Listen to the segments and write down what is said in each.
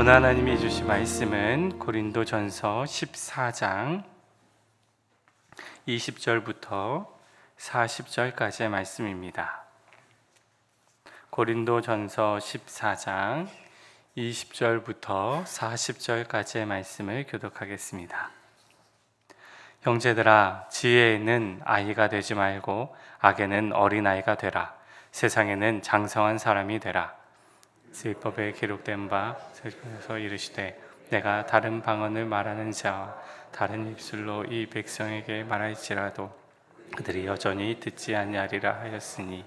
오늘 하나님이 주신 말씀은 고린도전서 14장 20절부터 40절까지의 말씀입니다. 고린도전서 14장 20절부터 40절까지의 말씀을 교독하겠습니다. 형제들아, 지혜에는 아이가 되지 말고 악에는 어린아이가 되라. 세상에는 장성한 사람이 되라. 율법에 기록된 바 서에서 이르시되 내가 다른 방언을 말하는 자와 다른 입술로 이 백성에게 말할지라도 그들이 여전히 듣지 아니하리라 하였으니,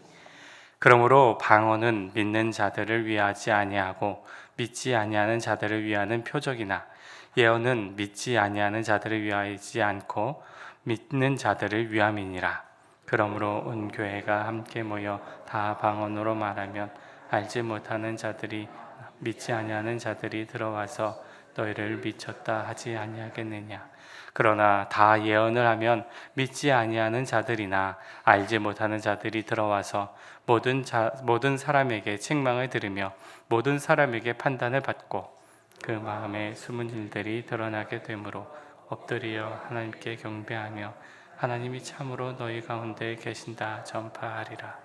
그러므로 방언은 믿는 자들을 위하지 아니하고 믿지 아니하는 자들을 위하는 표적이나 예언은 믿지 아니하는 자들을 위하지 않고 믿는 자들을 위함이니라. 그러므로 온 교회가 함께 모여 다 방언으로 말하면 알지 못하는 자들이 믿지 아니하는 자들이 들어와서 너희를 미쳤다 하지 아니하겠느냐. 그러나 다 예언을 하면 믿지 아니하는 자들이나 알지 못하는 자들이 들어와서 모든 사람에게 책망을 들으며 모든 사람에게 판단을 받고 그 마음에 숨은 일들이 드러나게 되므로 엎드려 하나님께 경배하며 하나님이 참으로 너희 가운데 계신다 전파하리라.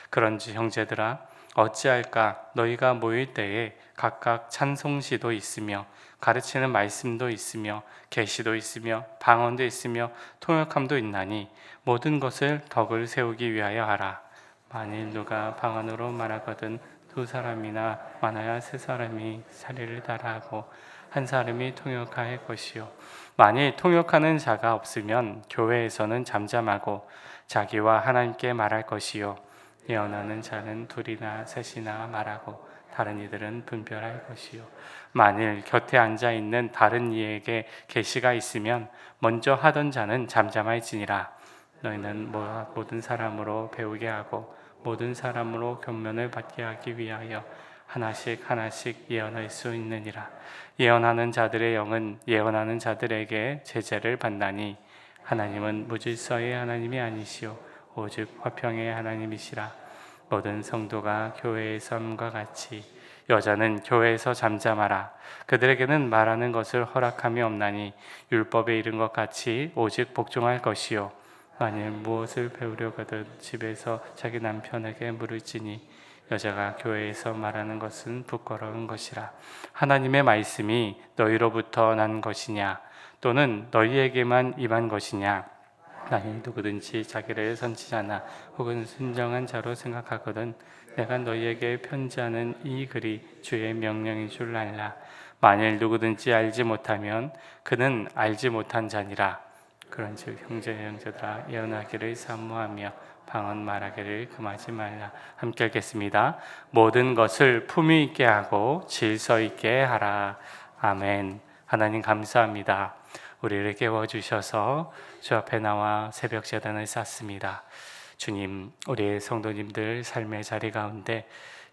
그런지 형제들아, 어찌할까? 너희가 모일 때에 각각 찬송시도 있으며 가르치는 말씀도 있으며 계시도 있으며 방언도 있으며 통역함도 있나니 모든 것을 덕을 세우기 위하여 하라. 만일 누가 방언으로 말하거든 두 사람이나 많아야 세 사람이 자리를 따라하고 한 사람이 통역할 것이요, 만일 통역하는 자가 없으면 교회에서는 잠잠하고 자기와 하나님께 말할 것이요, 예언하는 자는 둘이나 셋이나 말하고 다른 이들은 분별할 것이요, 만일 곁에 앉아있는 다른 이에게 계시가 있으면 먼저 하던 자는 잠잠할지니라. 너희는 모든 사람으로 배우게 하고 모든 사람으로 교면을 받게 하기 위하여 하나씩 예언할 수 있느니라. 예언하는 자들의 영은 예언하는 자들에게 제재를 받나니 하나님은 무질서의 하나님이 아니시오 오직 화평의 하나님이시라. 모든 성도가 교회의 삶과 같이 여자는 교회에서 잠잠하라. 그들에게는 말하는 것을 허락함이 없나니 율법에 이른 것 같이 오직 복종할 것이요, 만일 무엇을 배우려거든 집에서 자기 남편에게 물을지니 여자가 교회에서 말하는 것은 부끄러운 것이라. 하나님의 말씀이 너희로부터 난 것이냐 또는 너희에게만 임한 것이냐. 만일 누구든지 자기를 선지자나 혹은 순정한 자로 생각하거든 내가 너희에게 편지하는 이 글이 주의 명령인 줄 알라. 만일 누구든지 알지 못하면 그는 알지 못한 자니라. 그런즉 형제들아, 예언하기를 사모하며 방언 말하기를 금하지 말라. 함께 읽겠습니다. 모든 것을 품위 있게 하고 질서 있게 하라. 아멘. 하나님 감사합니다. 우리를 깨워주셔서 주 앞에 나와 새벽 제단을 쌓습니다. 주님, 우리의 성도님들 삶의 자리 가운데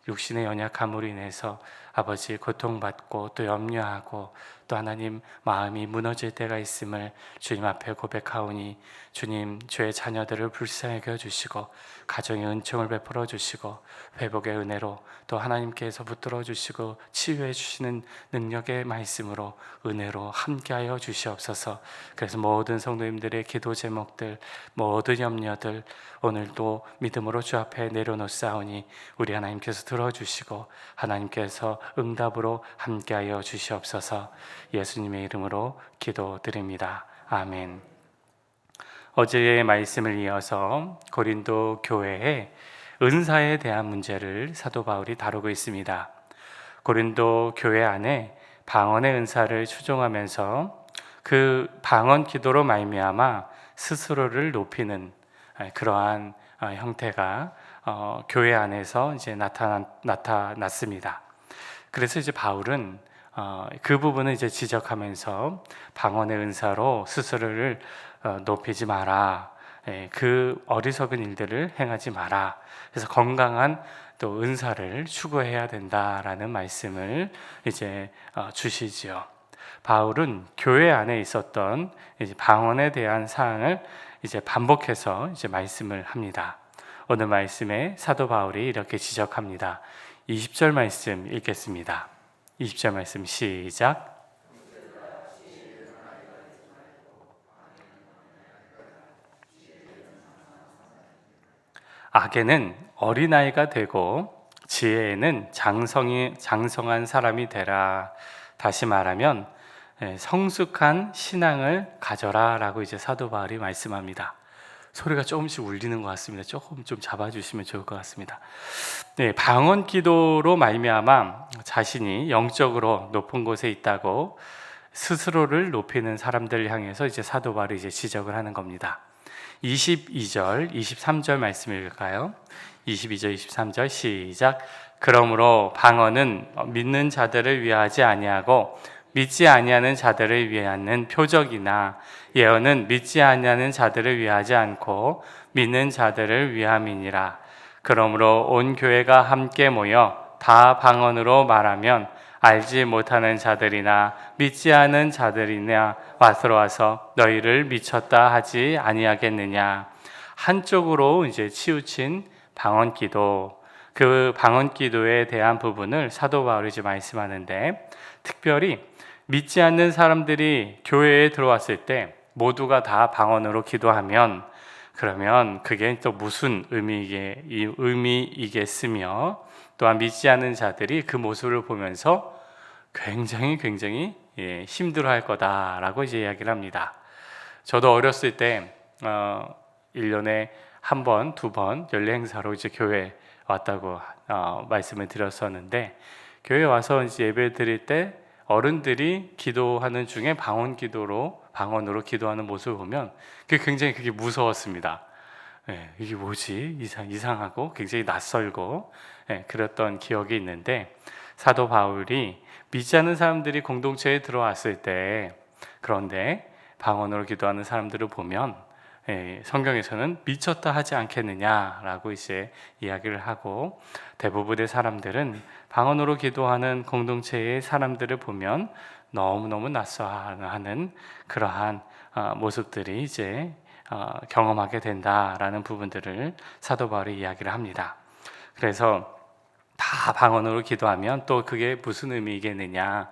육신의 연약함으로 인해서 아버지 고통받고 또 염려하고 또 하나님 마음이 무너질 때가 있음을 주님 앞에 고백하오니, 주님 주의 자녀들을 불쌍히 여겨주시고 가정의 은총을 베풀어 주시고 회복의 은혜로 또 하나님께서 붙들어 주시고 치유해 주시는 능력의 말씀으로 은혜로 함께하여 주시옵소서. 그래서 모든 성도님들의 기도 제목들, 모든 염려들 오늘도 믿음으로 주 앞에 내려놓사오니 우리 하나님께서 들어주시고 하나님께서 응답으로 함께하여 주시옵소서. 예수님의 이름으로 기도드립니다. 아멘. 어제의 말씀을 이어서 고린도 교회의 은사에 대한 문제를 사도 바울이 다루고 있습니다. 고린도 교회 안에 방언의 은사를 추종하면서 그 방언 기도로 말미암아 스스로를 높이는 그러한 형태가 교회 안에서 이제 나타났습니다. 그래서 이제 바울은 그 부분을 이제 지적하면서 방언의 은사로 스스로를 높이지 마라. 그 어리석은 일들을 행하지 마라. 그래서 건강한 또 은사를 추구해야 된다라는 말씀을 이제 주시지요. 바울은 교회 안에 있었던 이제 방언에 대한 사항을 이제 반복해서 이제 말씀을 합니다. 오늘 말씀에 사도 바울이 이렇게 지적합니다. 20절 말씀 읽겠습니다. 20절 말씀 시작. 악에는 어린아이가 되고 지혜에는 장성한 사람이 되라. 다시 말하면 성숙한 신앙을 가져라 라고 이제 사도 바울이 말씀합니다. 소리가 조금씩 울리는 것 같습니다. 조금 좀 잡아주시면 좋을 것 같습니다. 네, 방언 기도로 말미암아 자신이 영적으로 높은 곳에 있다고 스스로를 높이는 사람들을 향해서 이제 사도 바울이 이제 지적을 하는 겁니다. 22절, 23절 말씀 읽을까요? 22절, 23절 시작. 그러므로 방언은 믿는 자들을 위하지 아니하고 믿지 아니하는 자들을 위하는 표적이나 예언은 믿지 아니하는 자들을 위하지 않고 믿는 자들을 위함이니라. 그러므로 온 교회가 함께 모여 다 방언으로 말하면 알지 못하는 자들이나 믿지 않은 자들이나 와서 너희를 미쳤다 하지 아니하겠느냐. 한쪽으로 이제 치우친 방언 기도, 그 방언 기도에 대한 부분을 사도 바울이 이제 말씀하는데, 특별히 믿지 않는 사람들이 교회에 들어왔을 때 모두가 다 방언으로 기도하면 그러면 그게 또 무슨 의미이겠으며, 또한 믿지 않는 자들이 그 모습을 보면서 굉장히 힘들어할 거다라고 이제 이야기를 합니다. 저도 어렸을 때 1년에 한 번, 두 번 연례 행사로 이제 교회 왔다고 말씀을 드렸었는데, 교회 와서 이제 예배 드릴 때 어른들이 기도하는 중에 방언으로 기도하는 모습을 보면 그게 무서웠습니다. 이게 뭐지? 이상하고 굉장히 낯설고 그랬던 기억이 있는데, 사도 바울이 믿지 않는 사람들이 공동체에 들어왔을 때, 그런데 방언으로 기도하는 사람들을 보면 성경에서는 미쳤다 하지 않겠느냐라고 이제 이야기를 하고, 대부분의 사람들은 방언으로 기도하는 공동체의 사람들을 보면 너무너무 낯설어하는 그러한 모습들이 이제 경험하게 된다라는 부분들을 사도 바울이 이야기를 합니다. 그래서 다 방언으로 기도하면 또 그게 무슨 의미이겠느냐.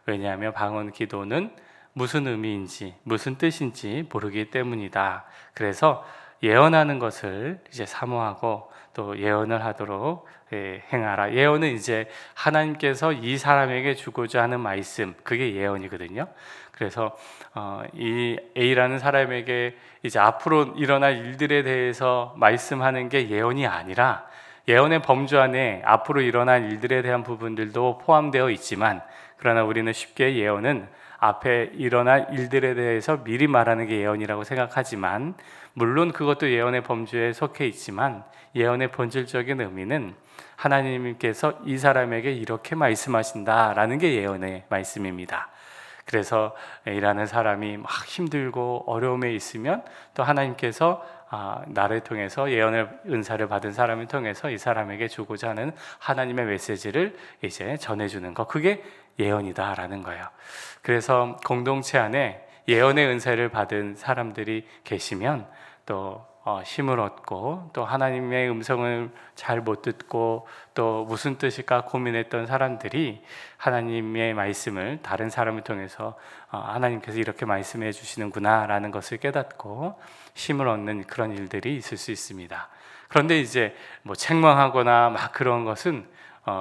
왜냐하면 방언 기도는 무슨 의미인지 무슨 뜻인지 모르기 때문이다. 그래서 예언하는 것을 이제 사모하고 또 예언을 하도록 행하라. 예언은 이제 하나님께서 이 사람에게 주고자 하는 말씀, 그게 예언이거든요. 그래서 이 A라는 사람에게 이제 앞으로 일어날 일들에 대해서 말씀하는 게 예언이 아니라, 예언의 범주 안에 앞으로 일어날 일들에 대한 부분들도 포함되어 있지만, 그러나 우리는 쉽게 예언은 앞에 일어날 일들에 대해서 미리 말하는 게 예언이라고 생각하지만, 물론 그것도 예언의 범주에 속해 있지만 예언의 본질적인 의미는 하나님께서 이 사람에게 이렇게 말씀하신다라는 게 예언의 말씀입니다. 그래서 일하는 사람이 막 힘들고 어려움에 있으면 또 하나님께서 나를 통해서 예언의 은사를 받은 사람을 통해서 이 사람에게 주고자 하는 하나님의 메시지를 이제 전해주는 것, 그게 예언이다라는 거예요. 그래서 공동체 안에 예언의 은사를 받은 사람들이 계시면 또 힘을 얻고, 또 하나님의 음성을 잘 못 듣고 또 무슨 뜻일까 고민했던 사람들이 하나님의 말씀을 다른 사람을 통해서 하나님께서 이렇게 말씀해 주시는구나 라는 것을 깨닫고 힘을 얻는 그런 일들이 있을 수 있습니다. 그런데 이제 뭐 책망하거나 막 그런 것은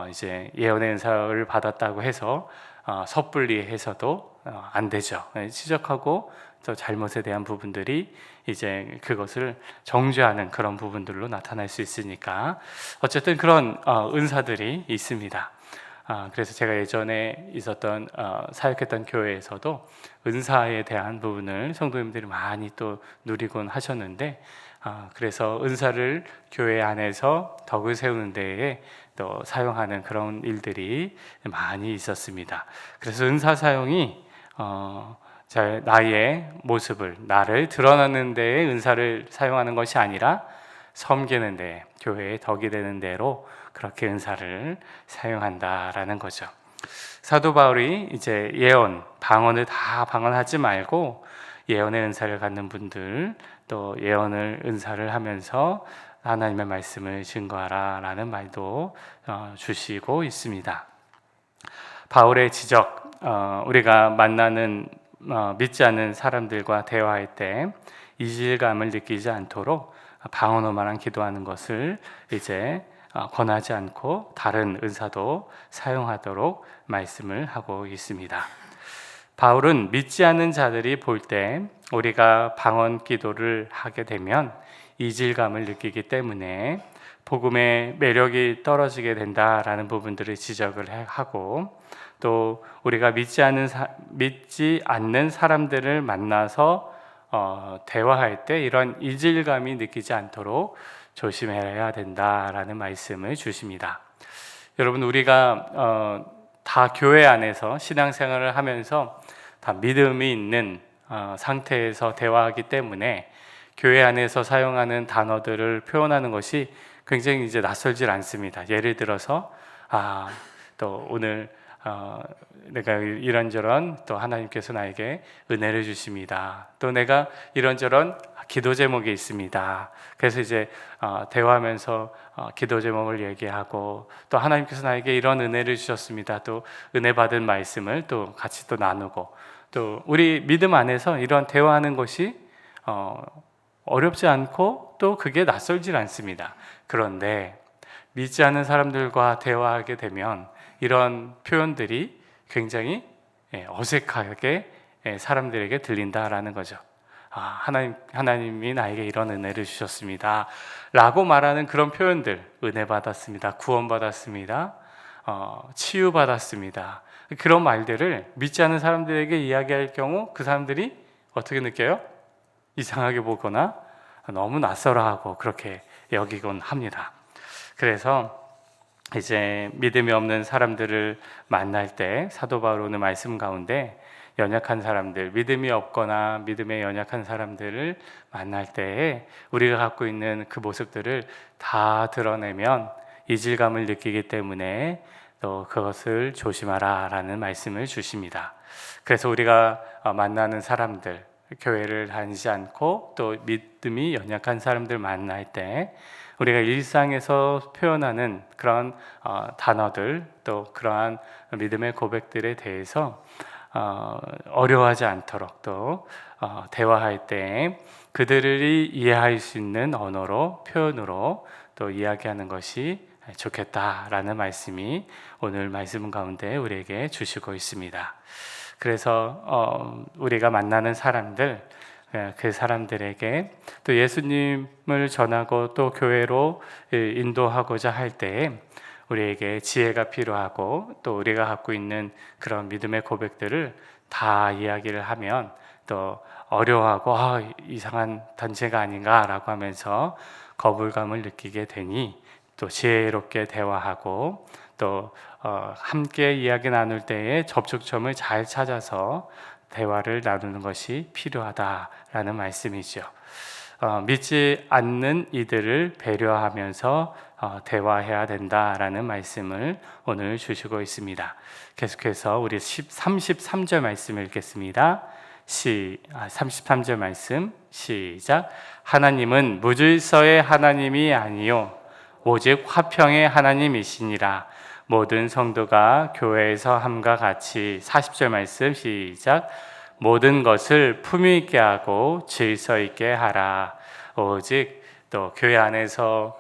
이제 예언의 은사를 받았다고 해서 섣불리 해서도 안 되죠. 지적하고 또 잘못에 대한 부분들이 이제 그것을 정죄하는 그런 부분들로 나타날 수 있으니까, 어쨌든 그런 은사들이 있습니다. 그래서 제가 예전에 있었던 사역했던 교회에서도 은사에 대한 부분을 성도님들이 많이 또 누리곤 하셨는데, 그래서 은사를 교회 안에서 덕을 세우는 데에 또 사용하는 그런 일들이 많이 있었습니다. 그래서 은사 사용이 나의 모습을, 나를 드러나는 데에 은사를 사용하는 것이 아니라 섬기는 데, 교회의 덕이 되는 대로 그렇게 은사를 사용한다라는 거죠. 사도 바울이 이제 예언, 방언을 다 방언하지 말고 예언의 은사를 갖는 분들, 또 예언을 은사를 하면서 하나님의 말씀을 증거하라 라는 말도 주시고 있습니다. 바울의 지적, 우리가 만나는 믿지 않는 사람들과 대화할 때 이질감을 느끼지 않도록 방언으로만 기도하는 것을 이제 권하지 않고 다른 은사도 사용하도록 말씀을 하고 있습니다. 바울은 믿지 않는 자들이 볼 때 우리가 방언 기도를 하게 되면 이질감을 느끼기 때문에 복음의 매력이 떨어지게 된다라는 부분들을 지적을 하고, 또 우리가 믿지 않는 사람들을 만나서 대화할 때 이런 이질감이 느끼지 않도록 조심해야 된다라는 말씀을 주십니다. 여러분, 우리가 다 교회 안에서 신앙생활을 하면서 다 믿음이 있는 상태에서 대화하기 때문에 교회 안에서 사용하는 단어들을 표현하는 것이 굉장히 이제 낯설질 않습니다. 예를 들어서 또 오늘 내가 이런저런 또 하나님께서 나에게 은혜를 주십니다. 또 내가 이런저런 기도 제목이 있습니다. 그래서 이제 대화하면서 기도 제목을 얘기하고, 또 하나님께서 나에게 이런 은혜를 주셨습니다. 또 은혜 받은 말씀을 또 같이 또 나누고, 또 우리 믿음 안에서 이런 대화하는 것이 어렵지 않고 또 그게 낯설질 않습니다. 그런데 믿지 않는 사람들과 대화하게 되면 이런 표현들이 굉장히 어색하게 사람들에게 들린다라는 거죠. 하나님이 나에게 이런 은혜를 주셨습니다 라고 말하는 그런 표현들, 은혜 받았습니다, 구원 받았습니다, 치유 받았습니다, 그런 말들을 믿지 않는 사람들에게 이야기할 경우 그 사람들이 어떻게 느껴요? 이상하게 보거나 너무 낯설어하고 그렇게 여기곤 합니다. 그래서 이제 믿음이 없는 사람들을 만날 때 사도 바울은 말씀 가운데 연약한 사람들, 믿음이 없거나 믿음에 연약한 사람들을 만날 때에 우리가 갖고 있는 그 모습들을 다 드러내면 이질감을 느끼기 때문에 또 그것을 조심하라 라는 말씀을 주십니다. 그래서 우리가 만나는 사람들, 교회를 다니지 않고 또 믿음이 연약한 사람들 만날 때 우리가 일상에서 표현하는 그런 단어들, 또 그러한 믿음의 고백들에 대해서 어려워하지 않도록, 또 대화할 때 그들이 이해할 수 있는 언어로, 표현으로 또 이야기하는 것이 좋겠다라는 말씀이 오늘 말씀 가운데 우리에게 주시고 있습니다. 그래서 우리가 만나는 사람들, 그 사람들에게 또 예수님을 전하고 또 교회로 인도하고자 할 때 우리에게 지혜가 필요하고, 또 우리가 갖고 있는 그런 믿음의 고백들을 다 이야기를 하면 또 어려워하고 이상한 단체가 아닌가라고 하면서 거부감을 느끼게 되니, 또 지혜롭게 대화하고 또 함께 이야기 나눌 때에 접촉점을 잘 찾아서 대화를 나누는 것이 필요하다라는 말씀이죠. 믿지 않는 이들을 배려하면서 대화해야 된다라는 말씀을 오늘 주시고 있습니다. 계속해서 우리 33절 말씀 읽겠습니다. 33절 말씀 시작. 하나님은 무질서의 하나님이 아니요 오직 화평의 하나님이시니라. 모든 성도가 교회에서 함과 같이 40절 말씀 시작. 모든 것을 품위 있게 하고 질서 있게 하라. 오직 또 교회 안에서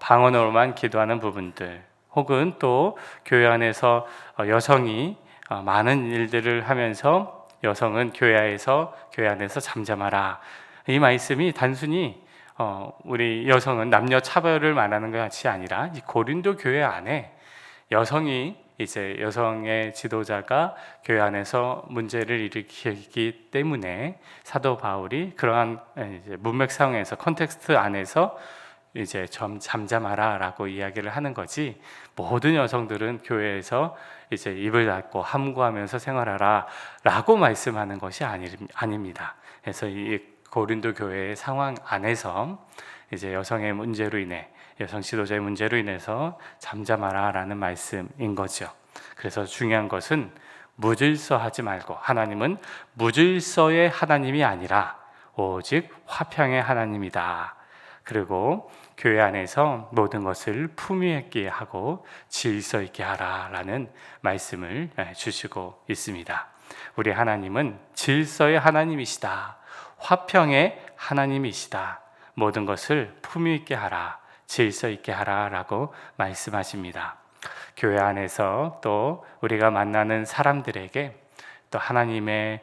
방언으로만 기도하는 부분들, 혹은 또 교회 안에서 여성이 많은 일들을 하면서 여성은 교회 안에서 잠잠하라. 이 말씀이 단순히 우리 여성은 남녀 차별을 말하는 것이 아니라 이 고린도 교회 안에 여성의 지도자가 교회 안에서 문제를 일으키기 때문에 사도 바울이 그러한 문맥 상황에서, 컨텍스트 안에서 이제 좀 잠잠하라라고 이야기를 하는 거지, 모든 여성들은 교회에서 이제 입을 닫고 함구하면서 생활하라라고 말씀하는 것이 아닙니다. 그래서 이 고린도 교회의 상황 안에서 이제 여성의 문제로 인해, 여성 지도자의 문제로 인해서 잠잠하라라는 말씀인 거죠. 그래서 중요한 것은 무질서하지 말고, 하나님은 무질서의 하나님이 아니라 오직 화평의 하나님이다. 그리고 교회 안에서 모든 것을 품위 있게 하고 질서 있게 하라라는 말씀을 주시고 있습니다. 우리 하나님은 질서의 하나님이시다. 화평의 하나님이시다. 모든 것을 품위 있게 하라, 질서 있게 하라라고 말씀하십니다. 교회 안에서 또 우리가 만나는 사람들에게 또 하나님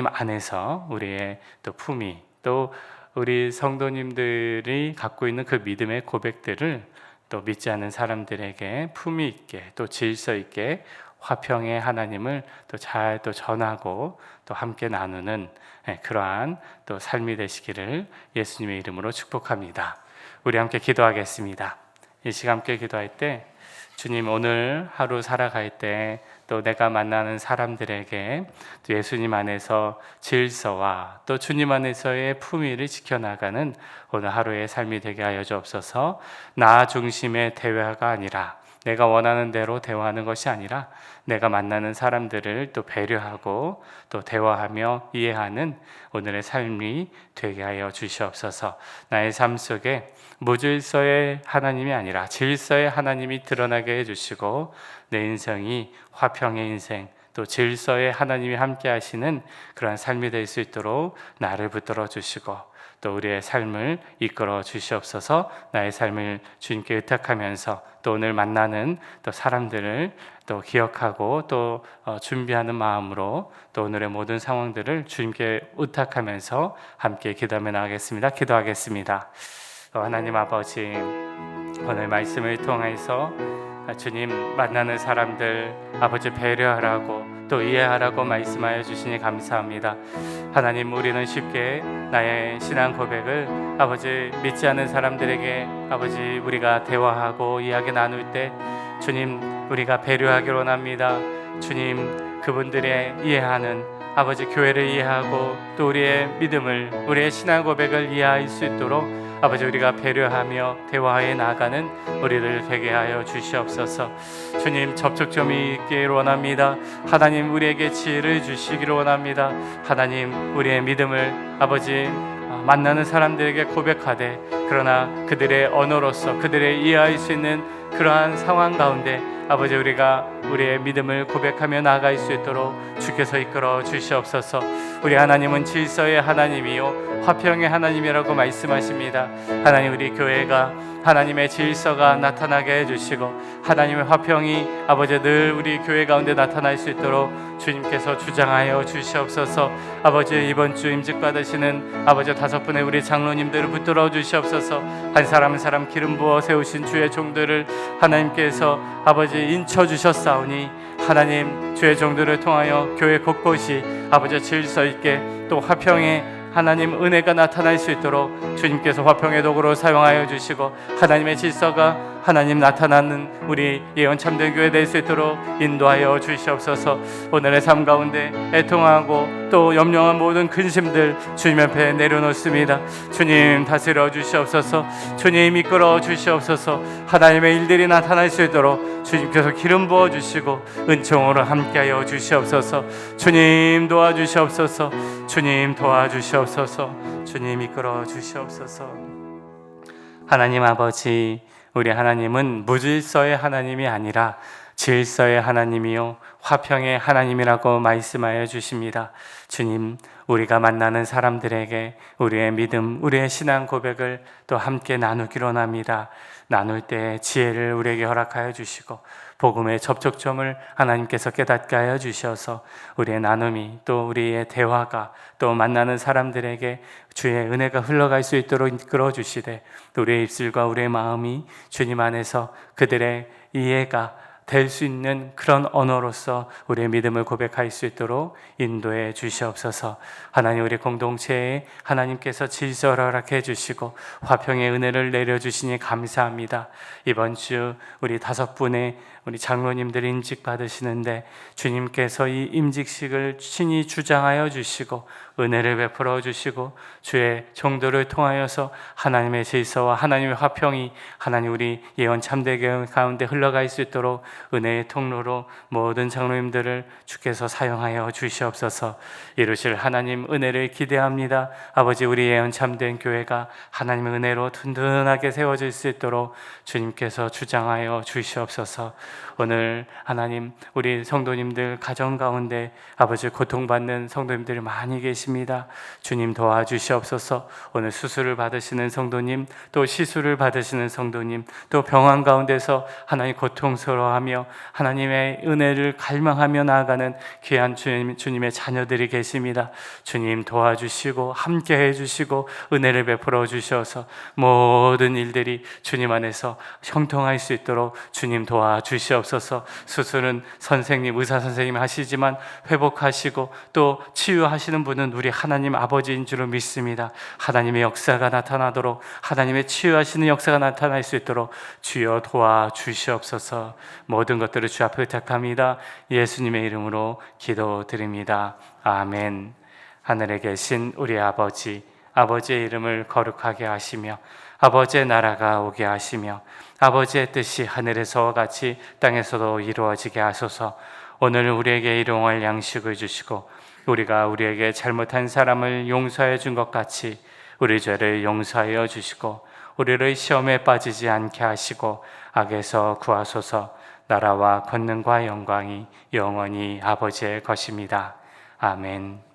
안에서 우리의 또 품위, 또 우리 성도님들이 갖고 있는 그 믿음의 고백들을 또 믿지 않는 사람들에게 품위 있게 또 질서 있게 화평의 하나님을 또 잘 또 전하고 또 함께 나누는 그러한 또 삶이 되시기를 예수님의 이름으로 축복합니다. 우리 함께 기도하겠습니다. 이 시간 함께 기도할 때 주님, 오늘 하루 살아갈 때 또 내가 만나는 사람들에게 또 예수님 안에서 질서와 또 주님 안에서의 품위를 지켜나가는 오늘 하루의 삶이 되게 하여 주옵소서. 나 중심의 대화가 아니라, 내가 원하는 대로 대화하는 것이 아니라 내가 만나는 사람들을 또 배려하고 또 대화하며 이해하는 오늘의 삶이 되게 하여 주시옵소서. 나의 삶 속에 무질서의 하나님이 아니라 질서의 하나님이 드러나게 해주시고 내 인생이 화평의 인생, 또 질서의 하나님이 함께 하시는 그러한 삶이 될 수 있도록 나를 붙들어 주시고 또 우리의 삶을 이끌어 주시옵소서. 나의 삶을 주님께 의탁하면서 또 오늘 만나는 또 사람들을 또 기억하고 또 준비하는 마음으로 또 오늘의 모든 상황들을 주님께 의탁하면서 함께 기도하며 나가겠습니다. 기도하겠습니다. 하나님 아버지, 오늘 말씀을 통해서 주님 만나는 사람들 아버지 배려하라고 또 이해하라고 말씀하여 주시니 감사합니다. 하나님, 우리는 쉽게 나의 신앙 고백을 아버지 믿지 않는 사람들에게 아버지 우리가 대화하고 이야기 나눌 때 주님 우리가 배려하기를 원합니다. 주님, 그분들의 이해하는 아버지 교회를 이해하고 또 우리의 믿음을, 우리의 신앙 고백을 이해할 수 있도록 아버지 우리가 배려하며 대화해 나가는 우리를 되게 하여 주시옵소서. 주님, 접촉점이 있기를 원합니다. 하나님, 우리에게 지혜를 주시기를 원합니다. 하나님, 우리의 믿음을 아버지 만나는 사람들에게 고백하되, 그러나 그들의 언어로서 그들의 이해할 수 있는 그러한 상황 가운데 아버지 우리가 우리의 믿음을 고백하며 나아갈 수 있도록 주께서 이끌어 주시옵소서. 우리 하나님은 질서의 하나님이요 화평의 하나님이라고 말씀하십니다. 하나님, 우리 교회가 하나님의 질서가 나타나게 해주시고 하나님의 화평이 아버지 늘 우리 교회 가운데 나타날 수 있도록 주님께서 주장하여 주시옵소서. 아버지, 이번 주 임직 받으시는 아버지 5분의 우리 장로님들을 붙들어 주시옵소서. 한 사람 한 사람 기름 부어 세우신 주의 종들을 하나님께서 아버지 인쳐 주셨사오니 하나님, 주의 종들을 통하여 교회 곳곳이 아버지 질서 있게 또 화평의 하나님 은혜가 나타날 수 있도록 주님께서 화평의 도구로 사용하여 주시고 하나님의 질서가 하나님 나타나는 우리 예언 참된 교회 될 수 있도록 인도하여 주시옵소서. 오늘의 삶 가운데 애통하고 또 염려한 모든 근심들 주님 앞에 내려놓습니다. 주님 다스려 주시옵소서. 주님 이끌어 주시옵소서. 하나님의 일들이 나타날 수 있도록 주님께서 기름 부어 주시고 은총으로 함께하여 주시옵소서. 주님 도와주시옵소서. 주님 도와주시옵소서. 주님 이끌어 주시옵소서. 하나님 아버지, 우리 하나님은 무질서의 하나님이 아니라 질서의 하나님이요 화평의 하나님이라고 말씀하여 주십니다. 주님, 우리가 만나는 사람들에게 우리의 믿음, 우리의 신앙 고백을 또 함께 나누기로 합니다. 나눌 때 지혜를 우리에게 허락하여 주시고 복음의 접촉점을 하나님께서 깨닫게 하여 주셔서 우리의 나눔이 또 우리의 대화가 또 만나는 사람들에게 주의 은혜가 흘러갈 수 있도록 이끌어 주시되 우리의 입술과 우리의 마음이 주님 안에서 그들의 이해가 될 수 있는 그런 언어로서 우리의 믿음을 고백할 수 있도록 인도해 주시옵소서. 하나님, 우리 공동체에 하나님께서 질서를 허락해 주시고 화평의 은혜를 내려주시니 감사합니다. 이번 주 우리 5분의 우리 장로님들 임직 받으시는데 주님께서 이 임직식을 친히 주장하여 주시고 은혜를 베풀어 주시고 주의 종도를 통하여서 하나님의 질서와 하나님의 화평이 하나님 우리 예언 참되게 가운데 흘러갈 수 있도록 은혜의 통로로 모든 장로님들을 주께서 사용하여 주시옵소서. 이루실 하나님 은혜를 기대합니다. 아버지, 우리 예언 참된 교회가 하나님의 은혜로 든든하게 세워질 수 있도록 주님께서 주장하여 주시옵소서. 오늘 하나님 우리 성도님들 가정 가운데 아버지 고통받는 성도님들이 많이 계십니다. 주님 도와주시옵소서. 오늘 수술을 받으시는 성도님, 또 시술을 받으시는 성도님, 또 병원 가운데서 하나님 고통스러워하며 하나님의 은혜를 갈망하며 나아가는 귀한 주님의 자녀들이 계십니다. 주님 도와주시고 함께 해주시고 은혜를 베풀어 주셔서 모든 일들이 주님 안에서 형통할 수 있도록 주님 도와주시옵소서. 수술은 선생님, 의사 선생님이 하시지만 회복하시고 또 치유하시는 분은 우리 하나님 아버지인 줄을 믿습니다. 하나님의 역사가 나타나도록, 하나님의 치유하시는 역사가 나타날 수 있도록 주여 도와주시옵소서. 모든 것들을 주 앞에 부탁합니다. 예수님의 이름으로 기도드립니다. 아멘. 하늘에 계신 우리 아버지, 아버지의 이름을 거룩하게 하시며 아버지의 나라가 오게 하시며 아버지의 뜻이 하늘에서와 같이 땅에서도 이루어지게 하소서. 오늘 우리에게 일용할 양식을 주시고 우리가 우리에게 잘못한 사람을 용서해 준 것 같이 우리 죄를 용서하여 주시고 우리를 시험에 빠지지 않게 하시고 악에서 구하소서. 나라와 권능과 영광이 영원히 아버지의 것입니다. 아멘.